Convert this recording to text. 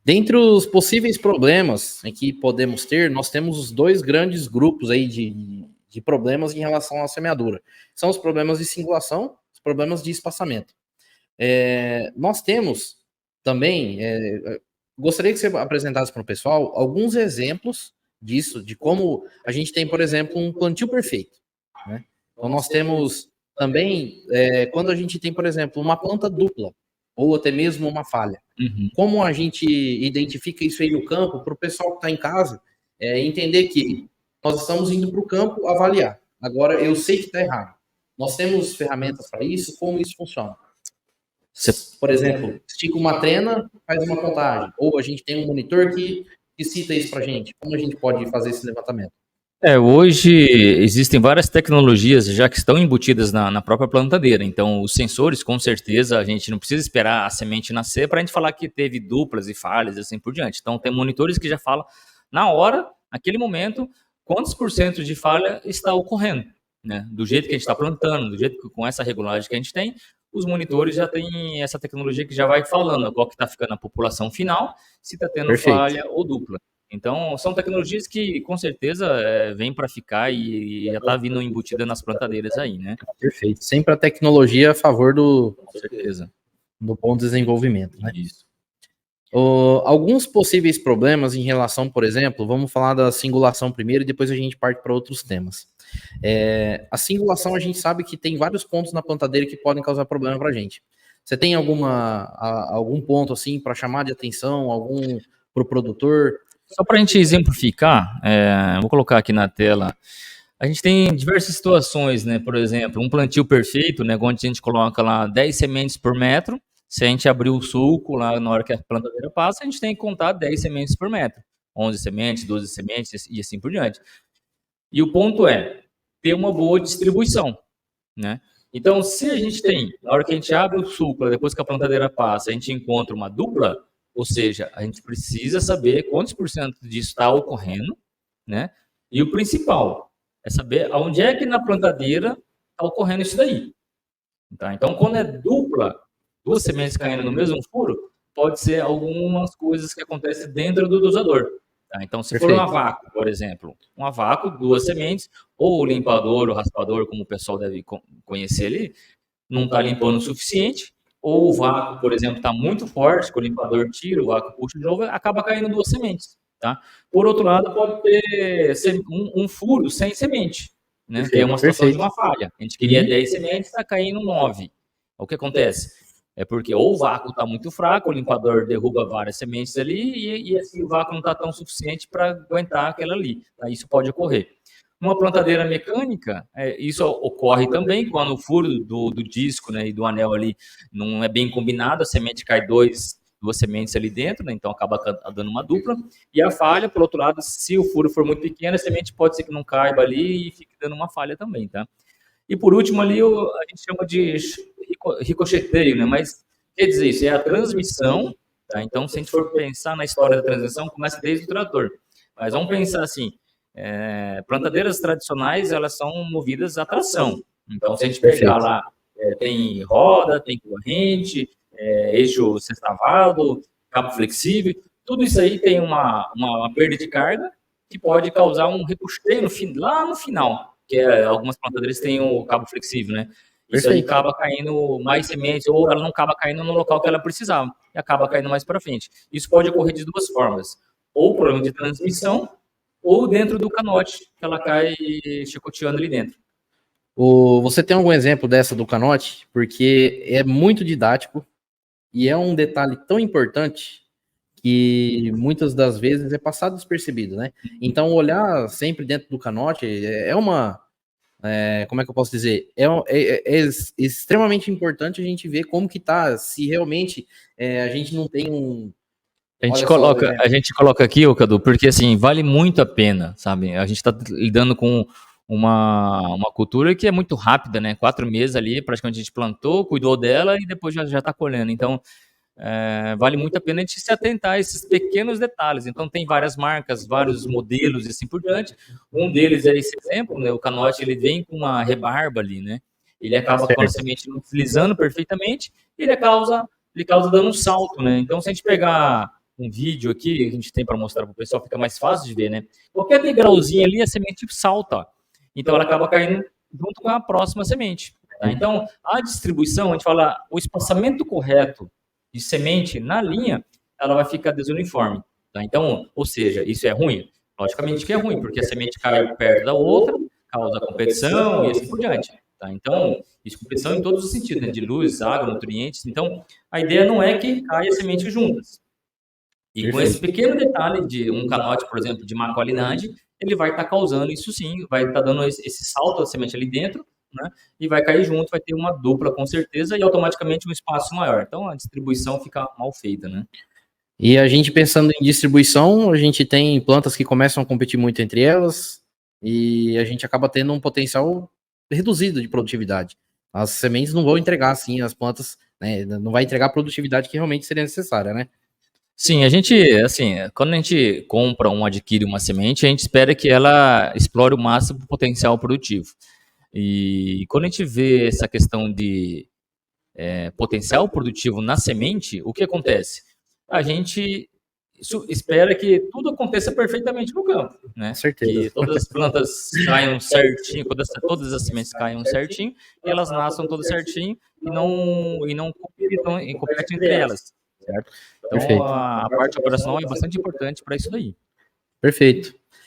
Dentre os possíveis problemas em que podemos ter, nós temos os dois grandes grupos aí de problemas em relação à semeadura. São os problemas de singulação, os problemas de espaçamento. Nós temos também, gostaria que você apresentasse para o pessoal alguns exemplos disso, de como a gente tem, por exemplo, um plantio perfeito, né? Então nós temos também, quando a gente tem, por exemplo, uma planta dupla, ou até mesmo uma falha. Como a gente identifica isso aí no campo, para o pessoal que está em casa entender que nós estamos indo para o campo avaliar. Agora, eu sei que está errado. Nós temos ferramentas para isso, como isso funciona? Você, por exemplo, estica uma trena, faz uma contagem. Ou a gente tem um monitor que cita isso para a gente. Como a gente pode fazer esse levantamento? Hoje existem várias tecnologias já que estão embutidas na própria plantadeira. Então, os sensores, com certeza, a gente não precisa esperar a semente nascer para a gente falar que teve duplas e falhas e assim por diante. Então, tem monitores que já falam na hora, naquele momento, quantos % de falha está ocorrendo, né? Do jeito que a gente está plantando, do jeito que com essa regulagem que a gente tem, os monitores já têm essa tecnologia que já vai falando qual que está ficando a população final, se está tendo falha ou dupla. Então, são tecnologias que, com certeza, vêm para ficar e já está vindo embutida nas plantadeiras aí, né? Perfeito. Sempre a tecnologia a favor Com certeza. do bom desenvolvimento, né? Isso. Alguns possíveis problemas em relação, por exemplo, vamos falar da singulação primeiro e depois a gente parte para outros temas. A singulação, a gente sabe que tem vários pontos na plantadeira que podem causar problema para a gente. Você tem algum ponto, assim, para chamar de atenção, algum para o produtor? Só para a gente exemplificar, vou colocar aqui na tela, a gente tem diversas situações, né? Por exemplo, um plantio perfeito, né? Onde a gente coloca lá 10 sementes por metro. Se a gente abrir o sulco lá na hora que a plantadeira passa, a gente tem que contar 10 sementes por metro. 11 sementes, 12 sementes e assim por diante. E o ponto é ter uma boa distribuição, né? Então, se a gente tem, na hora que a gente abre o sulco, depois que a plantadeira passa, a gente encontra uma dupla, ou seja, a gente precisa saber quantos % disso está ocorrendo, né? E o principal é saber aonde é que na plantadeira está ocorrendo isso daí. Tá? Então, quando é dupla, duas sementes caindo no mesmo furo, pode ser algumas coisas que acontecem dentro do dosador. Tá? Então, se for um vácuo, por exemplo, um vácuo, duas sementes, ou o limpador, o raspador, como o pessoal deve conhecer ali, não está limpando o suficiente, ou o vácuo, por exemplo, está muito forte, que o limpador tira, o vácuo puxa de novo, acaba caindo duas sementes. Tá? Por outro lado, pode ter um furo sem semente, né? Que é uma situação de uma falha. A gente queria 10 sementes, está caindo 9. O que acontece? É porque ou o vácuo está muito fraco, o limpador derruba várias sementes ali e assim, o vácuo não está tão suficiente para aguentar aquela ali. Tá? Isso pode ocorrer. Uma plantadeira mecânica, isso ocorre também quando o furo do disco, né, e do anel ali não é bem combinado, a semente cai duas sementes ali dentro, né, então acaba dando uma dupla. E a falha, por outro lado, se o furo for muito pequeno, a semente pode ser que não caiba ali e fique dando uma falha também, tá? E por último ali, a gente chama de ricocheteio, né? Mas quer dizer isso, é a transmissão, tá? Então, se a gente for pensar na história da transmissão, começa desde o trator. Mas vamos pensar assim, plantadeiras tradicionais, elas são movidas a tração. Então, se a gente pegar lá, tem roda, tem corrente, eixo sextavado, cabo flexível, tudo isso aí tem uma perda de carga que pode causar um ricocheteio lá no final, que algumas plantadeiras têm o cabo flexível, né? Isso aí acaba caindo mais sementes, ou ela não acaba caindo no local que ela precisava, e acaba caindo mais para frente. Isso pode ocorrer de duas formas, ou problema de transmissão, ou dentro do canote, que ela cai chicoteando ali dentro. Você tem algum exemplo dessa do canote? Porque é muito didático e é um detalhe tão importante que muitas das vezes é passado despercebido, né? Então, olhar sempre dentro do canote como é que eu posso dizer? É extremamente importante a gente ver como que tá, se realmente a gente não tem um... A gente coloca aqui, Cadu, porque assim, vale muito a pena, sabe? A gente está lidando com uma cultura que é muito rápida, né? 4 meses ali, praticamente a gente plantou, cuidou dela e depois já está colhendo. Então, vale muito a pena a gente se atentar a esses pequenos detalhes. Então, tem várias marcas, vários modelos e assim por diante. Um deles é esse exemplo, né? O canote, ele vem com uma rebarba ali, né? Ele acaba com a semente não deslizando perfeitamente e ele causa dando um salto, né? Então, se a gente pegar um vídeo aqui, que a gente tem para mostrar para o pessoal, fica mais fácil de ver, né? Qualquer degrauzinho ali, a semente salta, ó. Então ela acaba caindo junto com a próxima semente. Tá? Então, a distribuição, a gente fala, o espaçamento correto de semente na linha, ela vai ficar desuniforme. Tá? Então, ou seja, isso é ruim? Logicamente que é ruim, porque a semente cai perto da outra, causa competição e assim por diante. Tá? Então, isso competição em todos os sentidos, né? De luz, água, nutrientes. Então, a ideia não é que caia a semente juntas. E com esse pequeno detalhe de um canote, por exemplo, de má qualidade, ele vai estar causando isso sim, vai estar dando esse salto da semente ali dentro, né? E vai cair junto, vai ter uma dupla com certeza e automaticamente um espaço maior. Então a distribuição fica mal feita, né? E a gente pensando em distribuição, a gente tem plantas que começam a competir muito entre elas e a gente acaba tendo um potencial reduzido de produtividade. As sementes não vão entregar assim, as plantas, né, não vai entregar a produtividade que realmente seria necessária, né? Sim, a gente, assim, quando a gente compra ou adquire uma semente, a gente espera que ela explore o máximo o potencial produtivo. E quando a gente vê essa questão de potencial produtivo na semente, o que acontece? A gente espera que tudo aconteça perfeitamente no campo, Com né? certeza. Que todas as plantas caiam certinho, todas as sementes caiam certinho e elas nasçam todas certinho e não competem entre elas, certo? Então Perfeito. a parte operacional é bastante importante para isso daí. Perfeito.